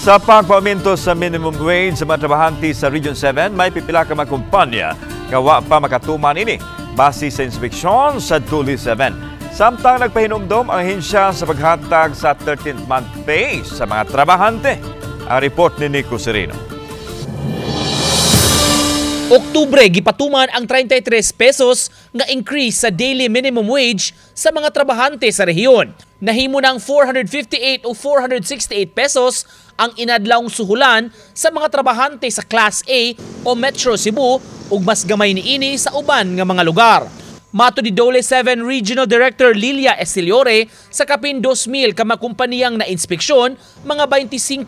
Sa pagpauminto sa minimum wage sa mga trabahante sa Region 7, may pipila ka mga kumpanya kawa pa makatuman ini base sa inspeksyon sa Tuli 7. Samtang nagpahinumdom ang ahensya sa paghatag sa 13th month pay sa mga trabahante. Ang report ni Nico Sereno. Oktubre, gipatuman ang 33 pesos nga increase sa daily minimum wage sa mga trabahante sa rehiyon. Nahimo ng 458 o 468 pesos ang inadlawng suhulan sa mga trabahante sa Class A o Metro Cebu ug mas gamay niini sa uban nga mga lugar. Mato ni Dole 7 Regional Director Lilia Estiliore, sa kapin 2,000 ka mga kumpaniyang na inspeksyon, mga 25%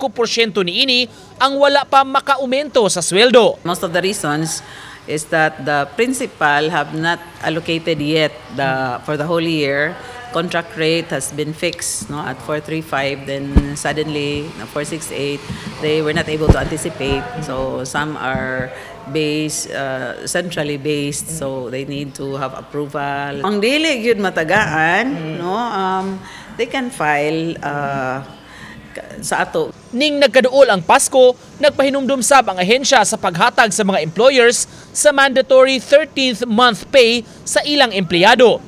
niini ang wala pa makaumento sa sweldo. Most of the reasons is that the principal have not allocated yet for the whole year. Contract rate has been fixed at 435, then suddenly 468. They were not able to anticipate, so some are centrally based, so they need to have approval. Ang dili gyud matagaan, they can file sa ato. Ning nagkaduol ang Pasko, nagpahinumdumsab ang ahensya sa paghatag sa mga employers sa mandatory 13th month pay sa ilang empleyado.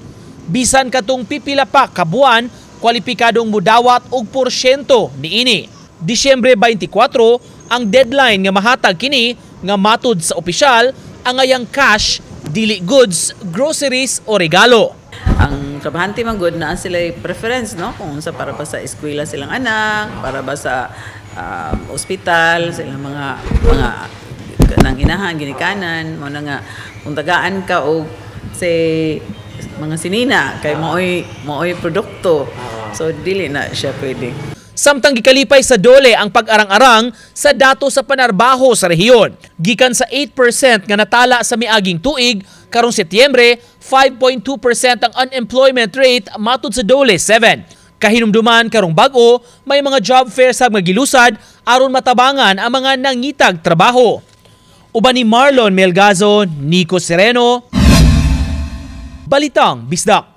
Bisan katong pipila pa ka buwan, kwalipikadong mudawat og porsyento niini. Disyembre 24 ang deadline nga mahatag kini nga matud sa opisyal ang ayang cash, dili goods, groceries o regalo. Ang trabahante man good na sila preference kung sa para ba sa eskwela silang anak, para ba sa ospital, silang mga nang inahan ginikanan mo na nga kung tagaan ka og say mga sinina kay mooy produkto, so dili na siya pwede. Samtang gikalipay sa Dole ang pag-arang-arang sa dato sa panarbaho sa rehiyon. Gikan sa 8% nga natala sa miaging tuig, karong Setyembre, 5.2% ang unemployment rate matud sa Dole 7. Kahinumduman karong bag-o, may mga job fairs sa magilusad aron matabangan ang mga nangitag trabaho. Uban ni Marlon Melgazo, Nico Sereno, Balitang Bisdak.